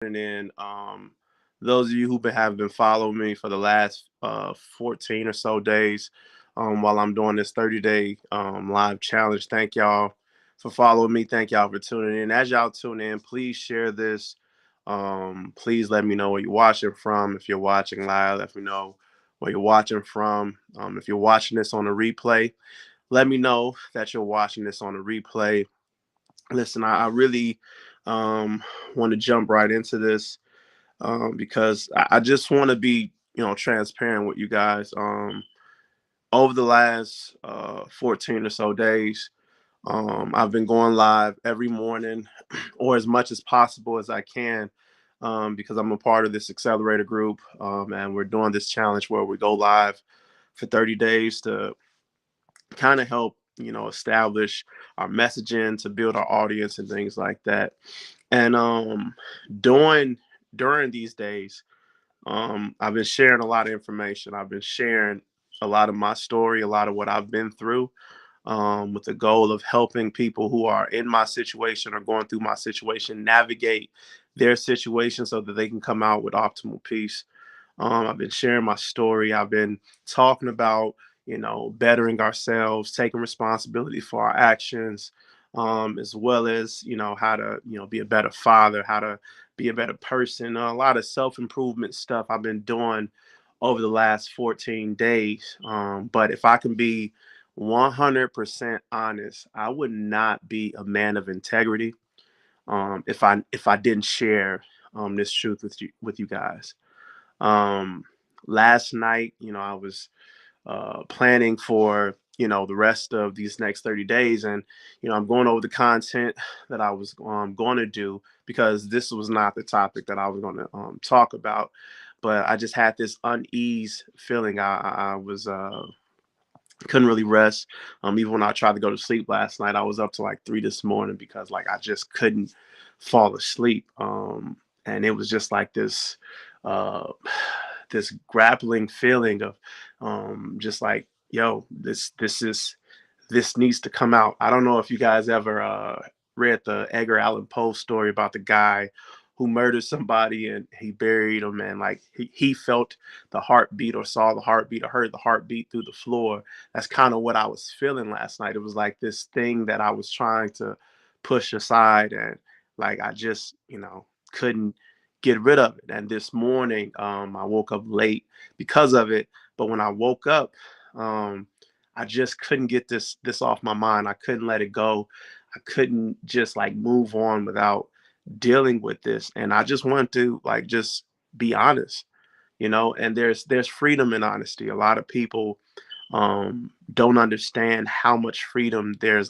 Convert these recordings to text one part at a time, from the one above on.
And then those of you have been following me for the last 14 or so days while I'm doing this 30-day live challenge, thank y'all for following me. Thank y'all for tuning in. As y'all tune in, please share this. Please let me know where you're watching from. If you're watching live, let me know where you're watching from. If you're watching this on a replay, let me know that you're watching this on a replay. Listen, I really want to jump right into this because I just want to be, transparent with you guys. Over the last 14 or so days, I've been going live every morning or as much as possible as I can because I'm a part of this accelerator group and we're doing this challenge where we go live for 30 days to kind of help, establish our messaging, to build our audience and things like that. And during during these days, I've been sharing a lot of information. I've been sharing a lot of my story, a lot of what I've been through, with the goal of helping people who are in my situation or going through my situation navigate their situation so that they can come out with optimal peace. I've been sharing my story. I've been talking about, bettering ourselves, taking responsibility for our actions, as well as, how to, be a better father, how to be a better person. A lot of self improvement stuff I've been doing over the last 14 days. But if I can be 100% honest, I would not be a man of integrity if I didn't share this truth with you guys. Um, Last night, I was planning for the rest of these next 30 days, and I'm going over the content that I was going to do because this was not the topic that I was going to talk about. But I just had this unease feeling. I was couldn't really rest. Even when I tried to go to sleep last night, I was up to like 3 this morning because like I just couldn't fall asleep. And it was just like this uh, this grappling feeling of just like, yo, this needs to come out. I don't know if you guys ever read the Edgar Allan Poe story about the guy who murdered somebody and he buried him, and like he felt the heartbeat or saw the heartbeat or heard the heartbeat through the floor. That's kind of what I was feeling last night. It was like this thing that I was trying to push aside, and like I just, couldn't get rid of it. And this morning, I woke up late because of it. But when I woke up, I just couldn't get this off my mind. I couldn't let it go. I couldn't just like move on without dealing with this. And I just wanted to like just be honest, and there's freedom in honesty. A lot of people don't understand how much freedom there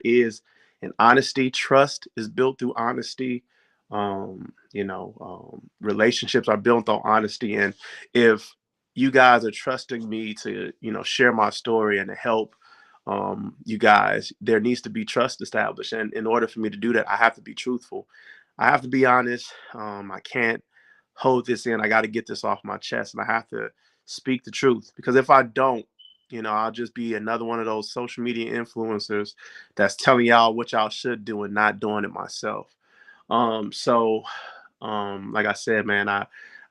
is in honesty. Trust is built through honesty. Relationships are built on honesty. And if you guys are trusting me to, share my story and to help you guys, there needs to be trust established. And in order for me to do that, I have to be truthful. I have to be honest. I can't hold this in. I got to get this off my chest, and I have to speak the truth, because if I don't, I'll just be another one of those social media influencers that's telling y'all what y'all should do and not doing it myself. So like I said, man, I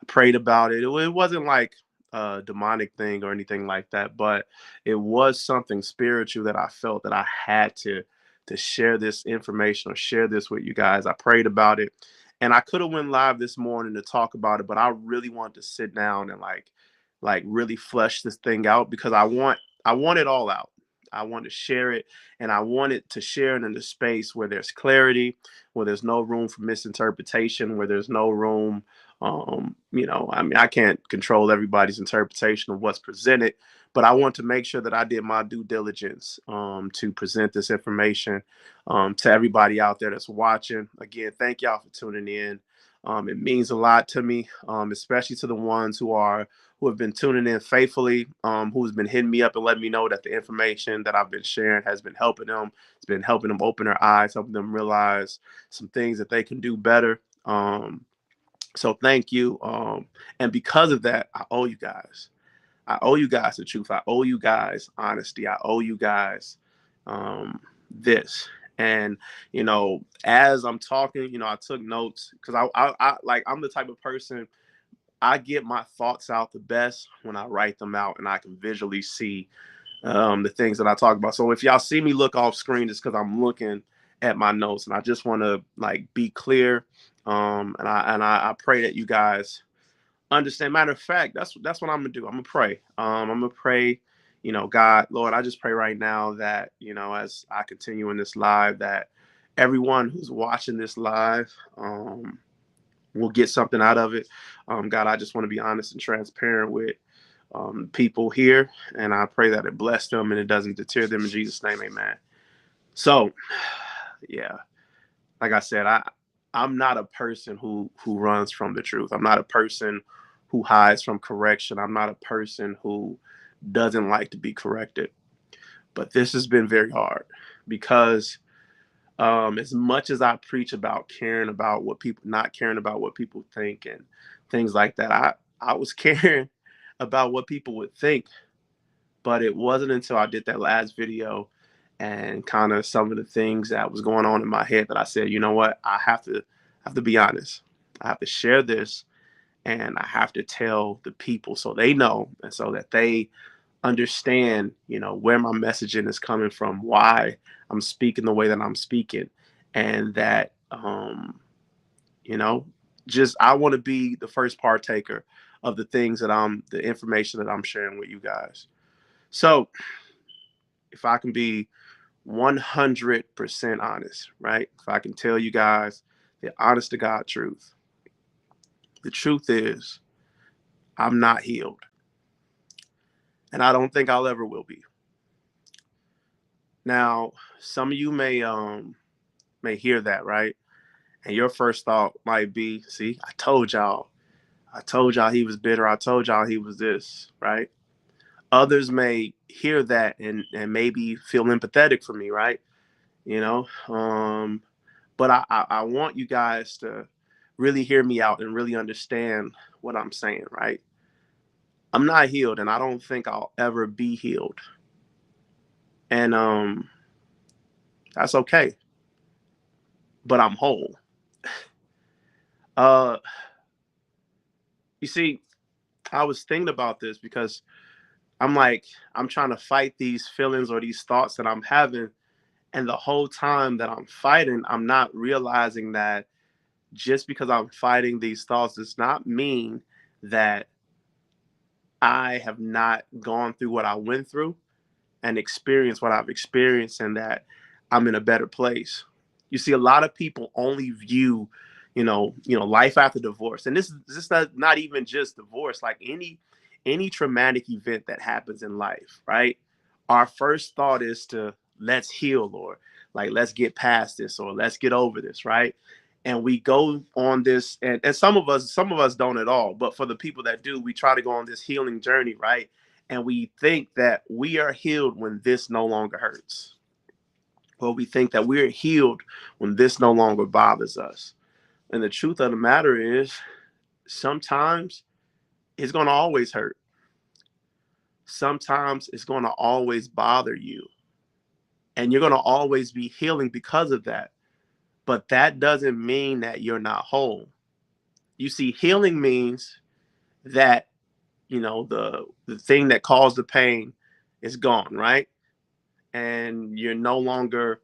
prayed about it. It wasn't like a demonic thing or anything like that, but it was something spiritual that I felt that I had to share this information or share this with you guys. I prayed about it, and I could have went live this morning to talk about it, but I really wanted to sit down and like really flesh this thing out, because I want it all out. I want to share it, and I want it to share it in a space where there's clarity, where there's no room for misinterpretation, where there's no room. I mean, I can't control everybody's interpretation of what's presented, but I want to make sure that I did my due diligence to present this information to everybody out there that's watching. Again, thank y'all for tuning in. It means a lot to me, especially to the ones who have been tuning in faithfully, who's been hitting me up and letting me know that the information that I've been sharing has been helping them. It's been helping them open their eyes, helping them realize some things that they can do better. So thank you. And because of that, I owe you guys. I owe you guys the truth. I owe you guys honesty. I owe you guys this. And, as I'm talking, I took notes because I'm the type of person, I get my thoughts out the best when I write them out and I can visually see the things that I talk about. So if y'all see me look off screen, it's because I'm looking at my notes, and I just want to like be clear. And I pray that you guys understand. Matter of fact, that's what I'm gonna do. I'm gonna pray. I'm gonna pray. God, Lord, I just pray right now that as I continue in this live, that everyone who's watching this live will get something out of it. God, I just want to be honest and transparent with people here, and I pray that it bless them and it doesn't deter them in Jesus' name, amen. So, yeah, like I said, I'm not a person who runs from the truth. I'm not a person who hides from correction. I'm not a person who doesn't like to be corrected. But this has been very hard because as much as I preach about caring about what people, not caring about what people think and things like that, I was caring about what people would think. But it wasn't until I did that last video and kind of some of the things that was going on in my head that I said, you know what, I have to be honest. I have to share this, and I have to tell the people so they know and so that they understand, where my messaging is coming from, why I'm speaking the way that I'm speaking, and that you know, just I want to be the first partaker of the information that I'm sharing with you guys. So if I can be 100% honest, right? If I can tell you guys the honest to God truth, the truth is I'm not healed, and I don't think I'll ever will be. Now, some of you may hear that, right? And your first thought might be, see, I told y'all. I told y'all he was bitter. I told y'all he was this, right? Others may hear that and maybe feel empathetic for me, right? You know, but I want you guys to really hear me out and really understand what I'm saying, right? I'm not healed, and I don't think I'll ever be healed. And that's okay. But I'm whole. Uh you see, I was thinking about this because I'm like, I'm trying to fight these feelings or these thoughts that I'm having. And the whole time that I'm fighting, I'm not realizing that just because I'm fighting these thoughts does not mean that I have not gone through what I went through and experienced what I've experienced, and that I'm in a better place. You see, a lot of people only view, life after divorce, and this is not even just divorce. Like any traumatic event that happens in life, right? Our first thought is to let's heal, or like let's get past this, or let's get over this, right? And we go on this, and some of us don't at all. But for the people that do, we try to go on this healing journey, right? And we think that we are healed when this no longer hurts. Well, we think that we're healed when this no longer bothers us. And the truth of the matter is, sometimes it's going to always hurt. Sometimes it's going to always bother you. And you're going to always be healing because of that. But that doesn't mean that you're not whole. You see, healing means that, the thing that caused the pain is gone, right? And you're no longer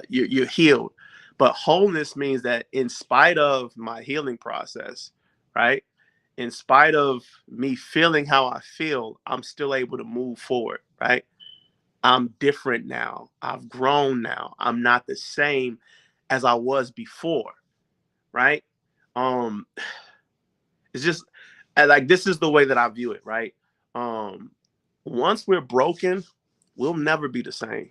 you're healed. But wholeness means that in spite of my healing process, right? In spite of me feeling how I feel, I'm still able to move forward, right? I'm different now. I've grown now. I'm not the same as I was before, right? Um, it's just like this is the way that I view it, right? Um, Once we're broken, we'll never be the same.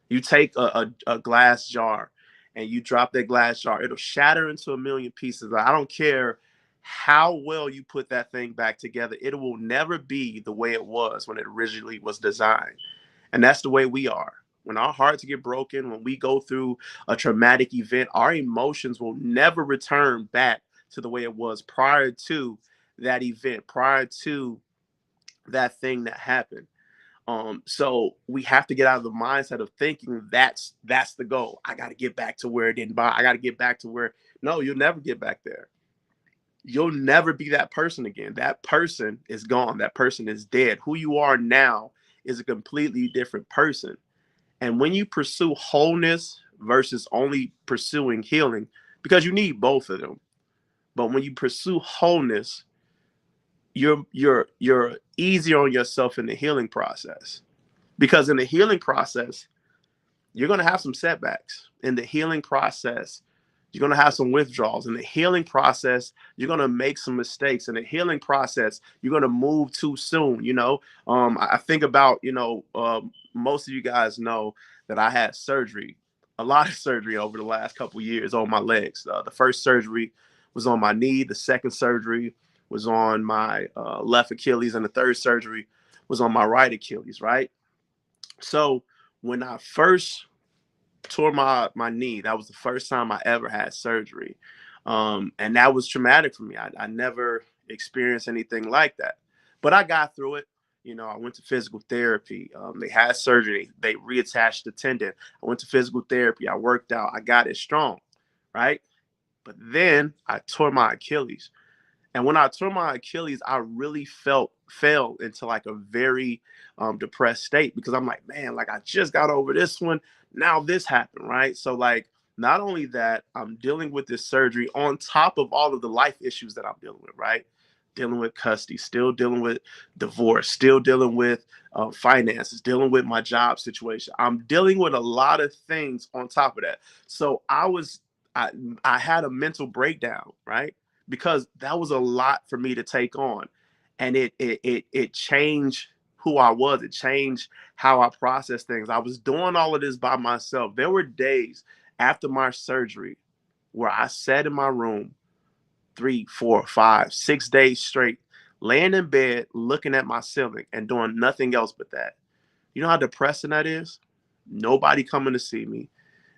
You take a glass jar and you drop that glass jar, it'll shatter into a million pieces. I don't care how well you put that thing back together, it will never be the way it was when it originally was designed. And that's the way we are. When our hearts get broken, when we go through a traumatic event, our emotions will never return back to the way it was prior to that event, prior to that thing that happened. So we have to get out of the mindset of thinking that's the goal. I got to get back to where it didn't buy. I got to get back to where. No, you'll never get back there. You'll never be that person again. That person is gone. That person is dead. Who you are now is a completely different person. And when you pursue wholeness versus only pursuing healing, because you need both of them. But when you pursue wholeness, you're easier on yourself in the healing process. Because in the healing process, you're going to have some setbacks. In the healing process, you're going to have some withdrawals. In the healing process, you're going to make some mistakes. In the healing process, you're going to move too soon. I think about, most of you guys know that I had surgery, a lot of surgery over the last couple of years on my legs. The first surgery was on my knee. The second surgery was on my left Achilles. And the third surgery was on my right Achilles, right? So when I first tore my knee, that was the first time I ever had surgery. And that was traumatic for me. I never experienced anything like that. But I got through it. I went to physical therapy. They had surgery. They reattached the tendon. I went to physical therapy. I worked out. I got it strong, right? But then I tore my Achilles. And when I tore my Achilles, I really fell into like a very depressed state, because I'm like, man, like I just got over this one. Now this happened, right? So like, not only that, I'm dealing with this surgery on top of all of the life issues that I'm dealing with, right? Dealing with custody, still dealing with divorce, still dealing with finances, dealing with my job situation. I'm dealing with a lot of things on top of that. So I, I had a mental breakdown, right? Because that was a lot for me to take on, and it changed who I was. It changed how I process things. I was doing all of this by myself. There were days after my surgery where I sat in my room 3, 4, 5, 6 days straight, laying in bed, looking at my ceiling and doing nothing else but that. You know how depressing that is? Nobody coming to see me,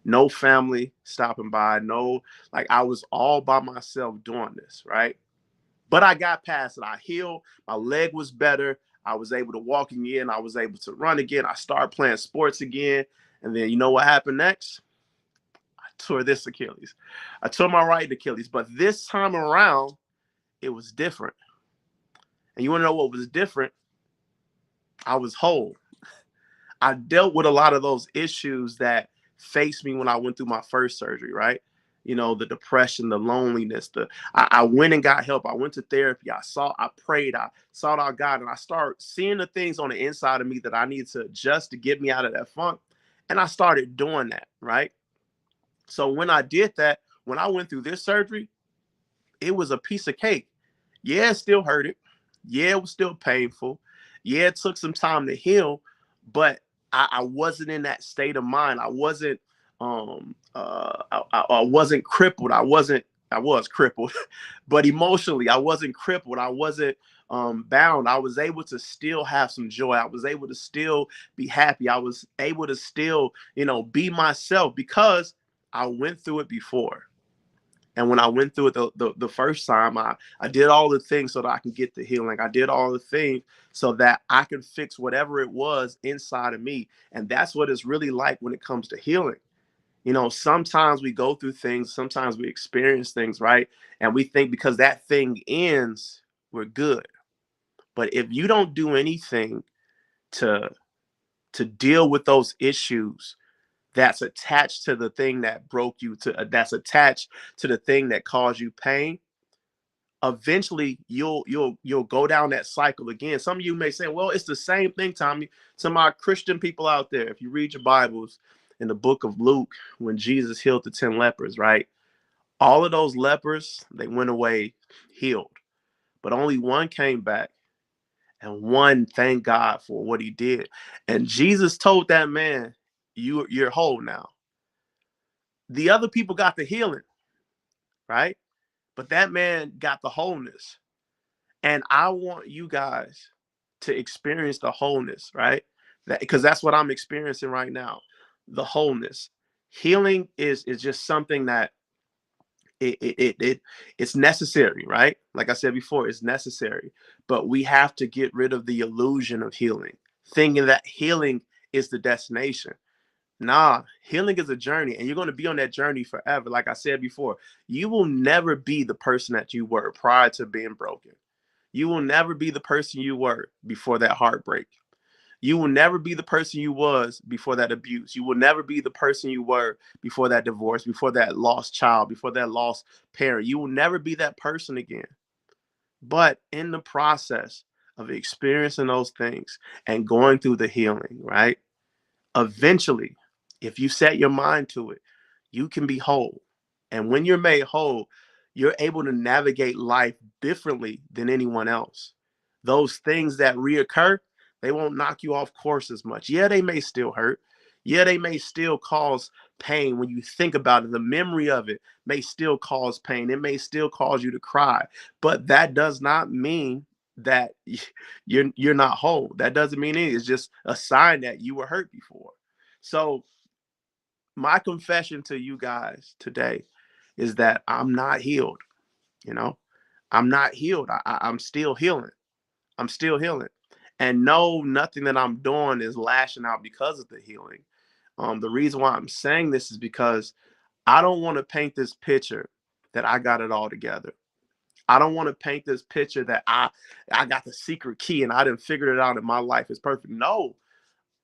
no family stopping by, no, like I was all by myself doing this, right? But I got past it. I healed. My leg was better. I was able to walk again. I was able to run again. I started playing sports again. And then you know what happened next? I tore this Achilles. I tore my right Achilles. But this time around, it was different. And you want to know what was different? I was whole. I dealt with a lot of those issues that faced me when I went through my first surgery, right? The depression, the loneliness, I went and got help. I went to therapy. I prayed, I sought out God, and I started seeing the things on the inside of me that I needed to adjust to get me out of that funk. And I started doing that, right? So when I did that, when I went through this surgery, it was a piece of cake. Yeah, it still hurted. Yeah, it was still painful. Yeah, it took some time to heal, but I wasn't in that state of mind. I wasn't I wasn't crippled. I was crippled, but emotionally I wasn't crippled. I wasn't bound. I was able to still have some joy. I was able to still be happy. I was able to still, be myself, because I went through it before. And when I went through it the first time, I did all the things so that I can get the healing. I did all the things so that I could fix whatever it was inside of me. And that's what it's really like when it comes to healing. Sometimes we go through things, sometimes we experience things, right? And we think because that thing ends, we're good. But if you don't do anything to deal with those issues that's attached to the thing that broke you, that's attached to the thing that caused you pain, eventually you'll go down that cycle again. Some of you may say, well, it's the same thing, Tommy. Some of our Christian people out there, if you read your Bibles, in the book of Luke, when Jesus healed the 10 lepers, right? All of those lepers, they went away healed, but only one came back, and one thanked God for what he did. And Jesus told that man, you're whole now. The other people got the healing, right? But that man got the wholeness. And I want you guys to experience the wholeness, right? Because that's what I'm experiencing right now. The wholeness. Healing is just something that it's necessary, right? Like I said before, it's necessary. But we have to get rid of the illusion of healing. thinking that healing is the destination. Nah, healing is a journey, and you're going to be on that journey forever. Like I said before, you will never be the person that you were prior to being broken. You will never be the person you were before that heartbreak. You will never be the person you was before that abuse. You will never be the person you were before that divorce, before that lost child, before that lost parent. You will never be that person again. But in the process of experiencing those things and going through the healing, right? Eventually, if you set your mind to it, you can be whole. And when you're made whole, you're able to navigate life differently than anyone else. Those things that reoccur, they won't knock you off course as much. Yeah, they may still hurt. Yeah, they may still cause pain when you think about it. The memory of it may still cause pain. It may still cause you to cry. But that does not mean that you're not whole. That doesn't mean it. It's just a sign that you were hurt before. So my confession to you guys today is that I'm not healed. You know, I'm not healed. I'm still healing. I'm still healing. And no, nothing that I'm doing is lashing out because of the healing. The reason why I'm saying this is because I don't want to paint this picture that I got it all together. I don't want to paint this picture that I got the secret key and I didn't figure it out and my life is perfect. No,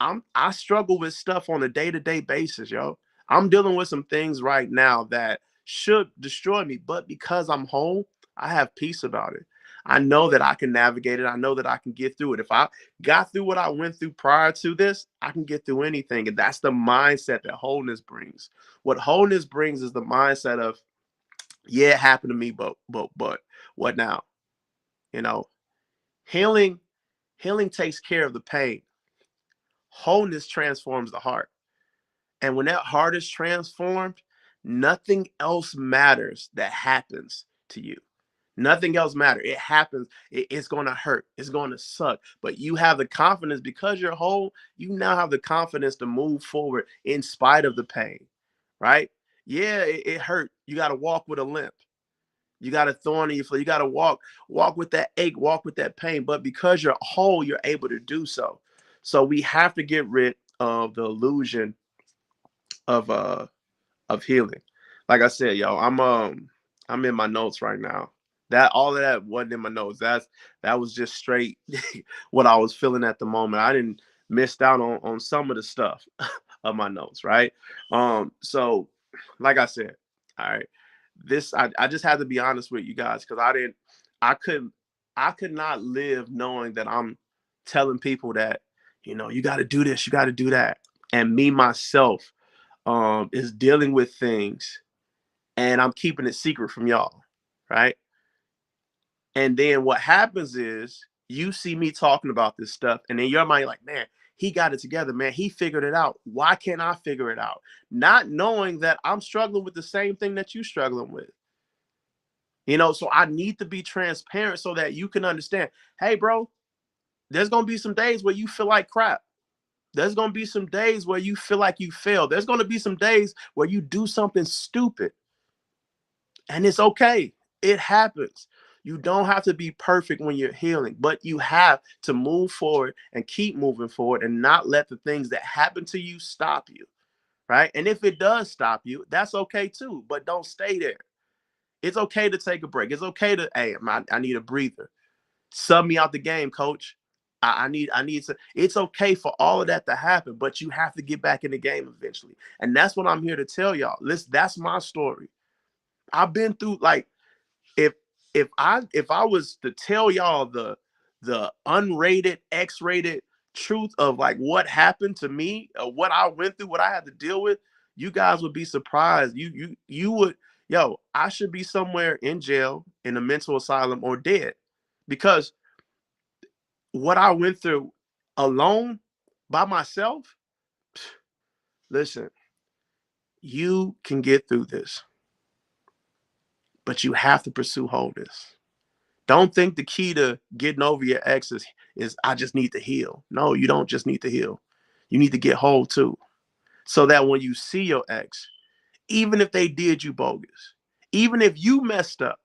I struggle with stuff on a day-to-day basis, yo. I'm dealing with some things right now that should destroy me, but because I'm whole, I have peace about it. I know that I can navigate it. I know that I can get through it. If I got through what I went through prior to this, I can get through anything. And that's the mindset that wholeness brings. What wholeness brings is the mindset of, yeah, it happened to me, but what now? You know, healing, healing takes care of the pain. Wholeness transforms the heart. And when that heart is transformed, nothing else matters that happens to you. Nothing else matters. It happens. It's going to hurt. It's going to suck. But you have the confidence because you're whole. You now have the confidence to move forward in spite of the pain, right? Yeah, it hurt. You got to walk with a limp. You got a thorn in your foot. You got to walk with that ache, walk with that pain. But because you're whole, you're able to do so. So we have to get rid of the illusion of healing. Like I said, yo, I'm in my notes right now. That all of that wasn't in my notes. That was just straight what I was feeling at the moment. I didn't missed out on some of the stuff of my notes, right? So like I said, all right, this I just had to be honest with you guys because I couldn't I could not live knowing that I'm telling people that, you got to do this, you got to do that. And me myself is dealing with things and I'm keeping it secret from y'all, right? And then what happens is you see me talking about this stuff, and then your mind like, man, he got it together, man. He figured it out. Why can't I figure it out? Not knowing that I'm struggling with the same thing that you're struggling with. So I need to be transparent so that you can understand. Hey, bro, there's gonna be some days where you feel like crap. There's gonna be some days where you feel like you failed. There's gonna be some days where you do something stupid. And it's okay. It happens. You don't have to be perfect when you're healing, but you have to move forward and keep moving forward and not let the things that happen to you stop you. Right. And if it does stop you, that's okay too. But don't stay there. It's okay to take a break. It's okay to, hey, I need a breather. Sub me out the game, coach. I need to. It's okay for all of that to happen, but you have to get back in the game eventually. And that's what I'm here to tell y'all. Listen, that's my story. I've been through like if if I was to tell y'all the unrated, X-rated truth of like what happened to me, what I went through, what I had to deal with, you guys would be surprised. You would, yo, I should be somewhere in jail, in a mental asylum, or dead, because what I went through alone by myself. Listen, you can get through this, but you have to pursue wholeness. Don't think the key to getting over your ex is I just need to heal. No, you don't just need to heal. You need to get whole too. So that when you see your ex, even if they did you bogus, even if you messed up,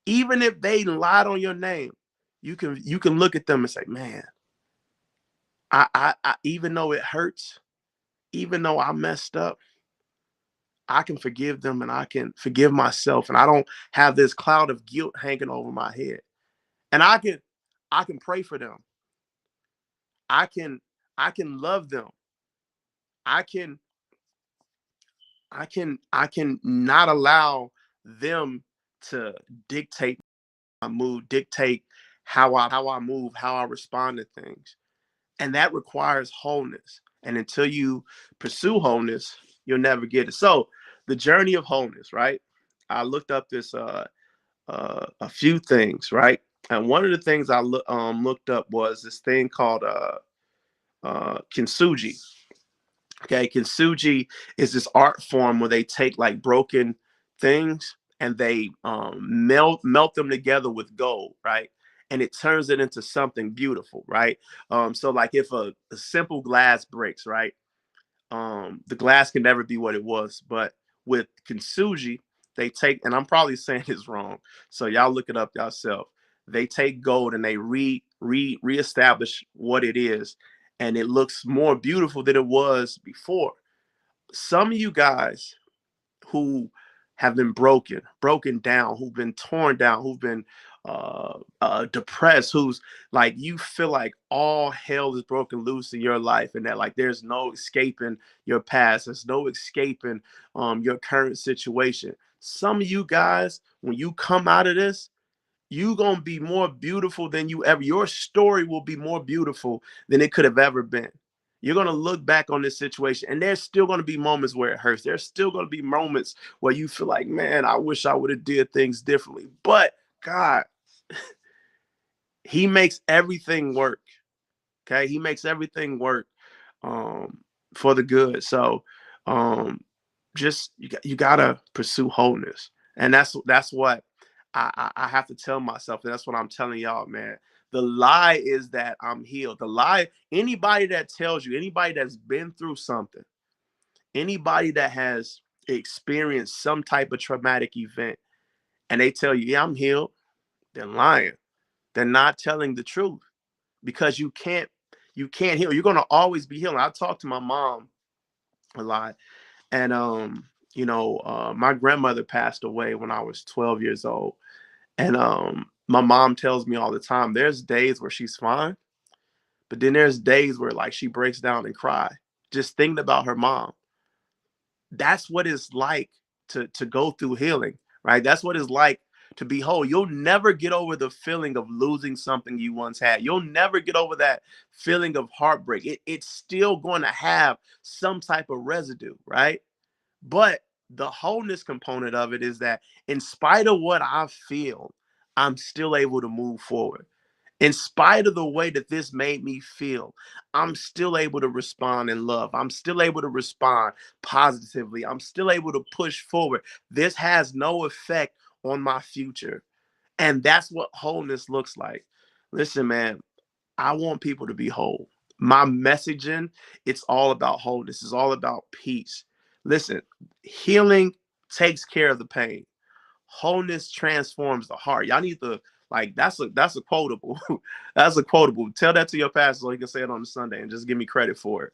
even if they lied on your name, you can look at them and say, man, Even though it hurts, even though I messed up, I can forgive them and I can forgive myself. And I don't have this cloud of guilt hanging over my head. And I can pray for them. I can I can love them. I can I can not allow them to dictate my mood, dictate how I move, how I respond to things. And that requires wholeness. And until you pursue wholeness, you'll never get it. So the journey of wholeness, right? I looked up this a few things, right? And one of the things I looked up was this thing called kintsugi. Okay, kintsugi is this art form where they take like broken things and they melt them together with gold, right? And it turns it into something beautiful, right? So like if a simple glass breaks, right? The glass can never be what it was. But with kintsugi, they take, and I'm probably saying this wrong, so y'all look it up yourself. They take gold and they reestablish what it is, and it looks more beautiful than it was before. Some of you guys who have been broken down, who've been torn down, who've been depressed, who's like you feel like all hell is broken loose in your life, and that like there's no escaping your past, there's no escaping your current situation. Some of you guys, when you come out of this, you gonna be more beautiful than you ever. Your story will be more beautiful than it could have ever been. You're gonna look back on this situation, and there's still gonna be moments where it hurts. There's still gonna be moments where you feel like, man, I wish I would have did things differently. But God, He makes everything work. Okay, He makes everything work um, for the good. So, um, just you gotta pursue wholeness, and that's what I have to tell myself, and that's what I'm telling y'all, man. The lie is that I'm healed. The lie, anybody that tells you, anybody that's been through something, anybody that has experienced some type of traumatic event, and they tell you, yeah, I'm healed, they're lying. They're not telling the truth because you can't heal. You're gonna always be healing. I talk to my mom a lot, and my grandmother passed away when I was 12 years old. And my mom tells me all the time, there's days where she's fine, but then there's days where like she breaks down and cry. Just thinking about her mom. That's what it's like to go through healing, right? That's what it's like to be whole. You'll never get over the feeling of losing something you once had. You'll never get over that feeling of heartbreak. It's still going to have some type of residue, right? But the wholeness component of it is that in spite of what I feel, I'm still able to move forward. In spite of the way that this made me feel, I'm still able to respond in love. I'm still able to respond positively. I'm still able to push forward. This has no effect on my future. And that's what wholeness looks like. Listen, man, I want people to be whole. My messaging, it's all about wholeness. It's all about peace. Listen, healing takes care of the pain. Wholeness transforms the heart. Y'all need to like that's a quotable. That's a quotable. Tell that to your pastor so he can say it on the Sunday and just give me credit for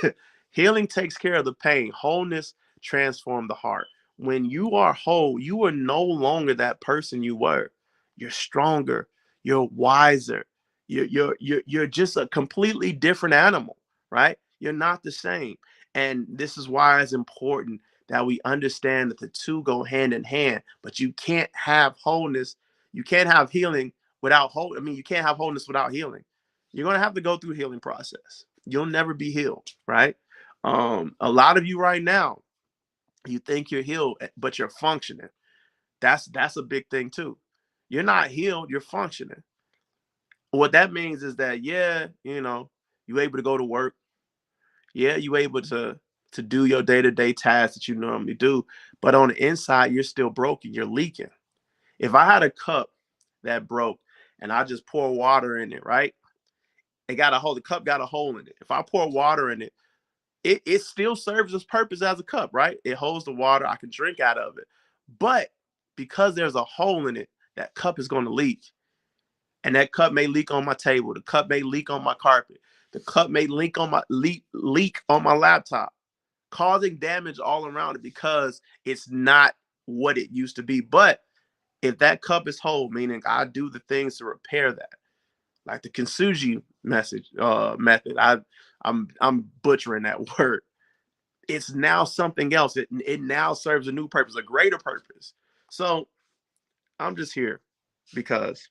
it. Healing takes care of the pain. Wholeness transforms the heart. When you are whole, you are no longer that person you were. You're stronger. You're wiser. You're just a completely different animal, right? You're not the same. And this is why it's important that we understand that the two go hand in hand, but you can't have wholeness. You can't have healing without whole. I mean, you can't have wholeness without healing. You're going to have to go through the healing process. You'll never be healed, right? A lot of you right now, you think you're healed, but you're functioning. That's a big thing too. You're not healed, you're functioning. What that means is that, yeah, you're able to go to work. Yeah, you're able to do your day-to-day tasks that you normally do, but on the inside, you're still broken. You're leaking. If I had a cup that broke and I just pour water in it, right? It got a hole. The cup got a hole in it. If I pour water in it, it still serves its purpose as a cup, right? It holds the water. I can drink out of it. But because there's a hole in it, that cup is going to leak. And that cup may leak on my table. The cup may leak on my carpet. The cup may leak on my laptop, causing damage all around it because it's not what it used to be. But if that cup is whole, meaning I do the things to repair that, like the kintsugi method. I'm butchering that word. It's now something else. It now serves a new purpose, a greater purpose. So I'm just here because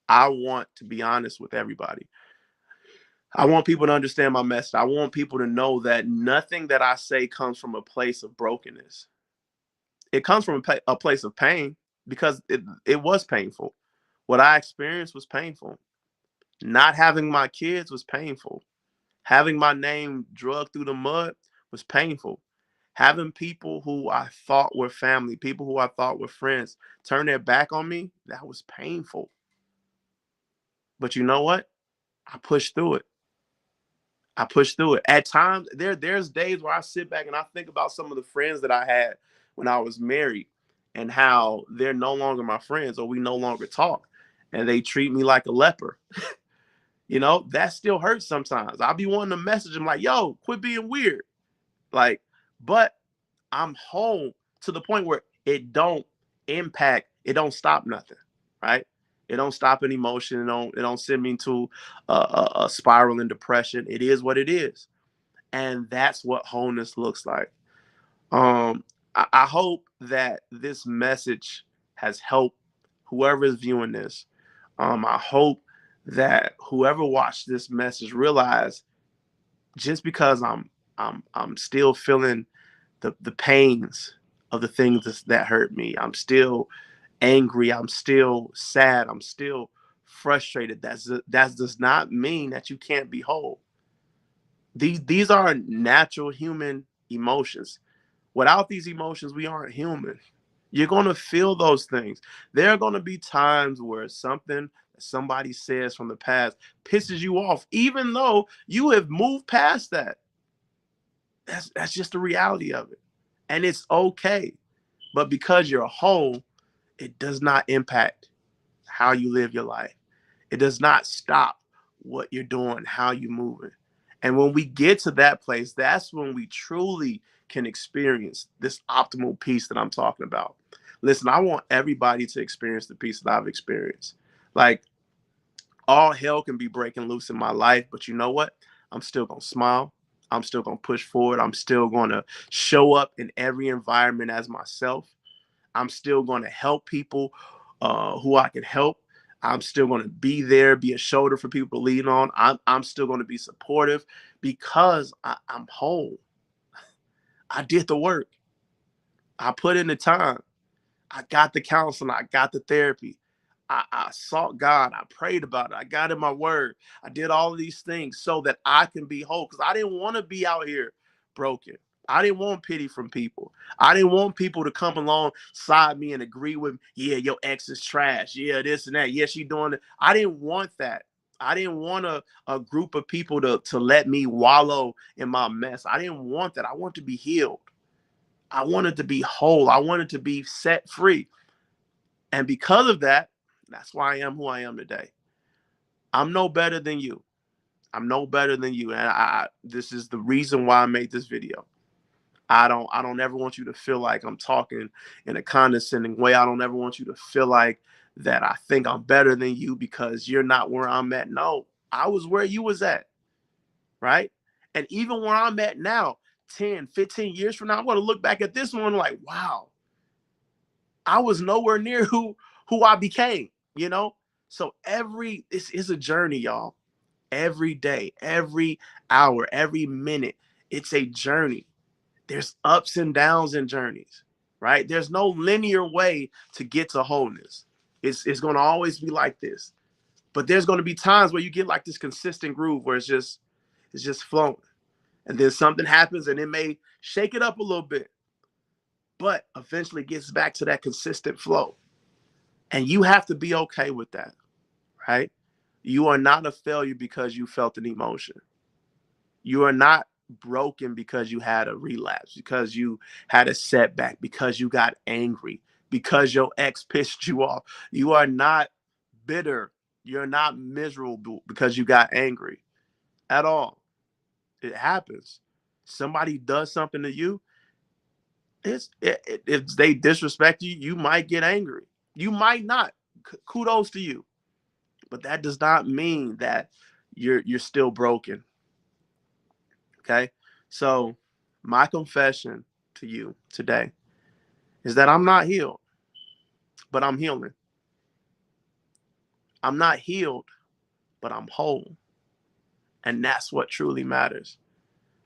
I want to be honest with everybody. I want people to understand my message. I want people to know that nothing that I say comes from a place of brokenness. It comes from a place of pain because it was painful. What I experienced was painful. Not having my kids was painful. Having my name dragged through the mud was painful. Having people who I thought were family, people who I thought were friends, turn their back on me, that was painful. But you know what? I pushed through it. I pushed through it. At times, there's days where I sit back and I think about some of the friends that I had when I was married and how they're no longer my friends or we no longer talk and they treat me like a leper. You know, that still hurts sometimes. I'll be wanting to message them like, yo, quit being weird. Like, but I'm home to the point where it don't stop nothing, right? It don't stop an emotion. It don't send me into a spiral in depression. It is what it is. And that's what wholeness looks like. I hope that this message has helped whoever is viewing this. I hope that whoever watched this message realize just because I'm still feeling the pains of the things that hurt me. I'm still angry. I'm still sad. I'm still frustrated. That does not mean that you can't be whole. These are natural human emotions. Without these emotions, we aren't human. You're going to feel those things. There are going to be times where something that somebody says from the past pisses you off, even though you have moved past that. That's just the reality of it. And it's okay. But because you're whole, it does not impact how you live your life. It does not stop what you're doing, how you're moving. And when we get to that place, that's when we truly can experience this optimal peace that I'm talking about. Listen, I want everybody to experience the peace that I've experienced. Like, all hell can be breaking loose in my life, but you know what? I'm still going to smile. I'm still going to push forward. I'm still going to show up in every environment as myself. I'm still going to help people who I can help. I'm still going to be there, be a shoulder for people to lean on. I'm still going to be supportive because I'm whole. I did the work. I put in the time. I got the counseling. I got the therapy. I sought God. I prayed about it. I got in my word. I did all of these things so that I can be whole because I didn't want to be out here broken. I didn't want pity from people. I didn't want people to come alongside me and agree with, yeah, your ex is trash. Yeah, this and that. Yeah, she doing it. I didn't want that. I didn't want a group of people to let me wallow in my mess. I didn't want that. I want to be healed. I wanted to be whole. I wanted to be set free. And because of that, that's why I am who I am today. I'm no better than you. I'm no better than you. And this is the reason why I made this video. I don't ever want you to feel like I'm talking in a condescending way. I don't ever want you to feel like that I think I'm better than you because you're not where I'm at. No, I was where you was at, right? And even where I'm at now, 10, 15 years from now, I'm going to look back at this one like, wow, I was nowhere near who I became, you know? So this is a journey, y'all. Every day, every hour, every minute, it's a journey. There's ups and downs in journeys, right? There's no linear way to get to wholeness. It's going to always be like this. But there's going to be times where you get like this consistent groove where it's just flowing. And then something happens and it may shake it up a little bit, but eventually gets back to that consistent flow. And you have to be okay with that, right? You are not a failure because you felt an emotion. You are not broken because you had a relapse, because you had a setback, because you got angry, because your ex pissed you off. You are not bitter. You're not miserable because you got angry. at all. It happens. Somebody does something to you. If they disrespect you, you might get angry. You might not. Kudos to you, but that does not mean that you're still broken. Okay, so my confession to you today is that I'm not healed, but I'm healing. I'm not healed, but I'm whole, and that's what truly matters.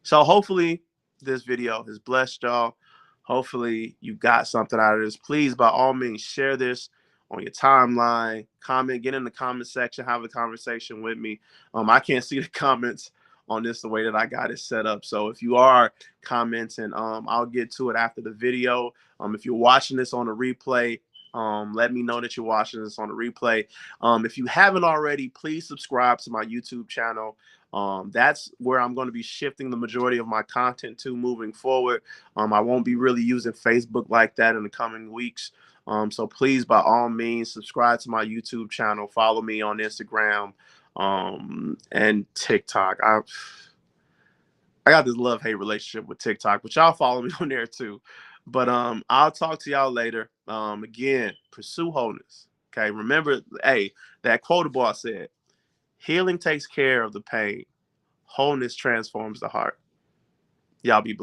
So hopefully this video has blessed y'all. Hopefully you got something out of this. Please, by all means, share this on your timeline. Comment, get in the comment section, have a conversation with me. I can't see the comments on this the way that I got it set up. So if you are commenting, I'll get to it after the video. If you're watching this on a replay, let me know that you're watching this on the replay. If you haven't already, please subscribe to my YouTube channel. That's where I'm going to be shifting the majority of my content to moving forward. I won't be really using Facebook like that in the coming weeks. So please, by all means, subscribe to my YouTube channel. Follow me on Instagram and TikTok. I got this love-hate relationship with TikTok, but y'all follow me on there too. But I'll talk to y'all later. Again, pursue wholeness. Okay, remember, hey, that quotable I said, healing takes care of the pain. Wholeness transforms the heart. Y'all be blessed.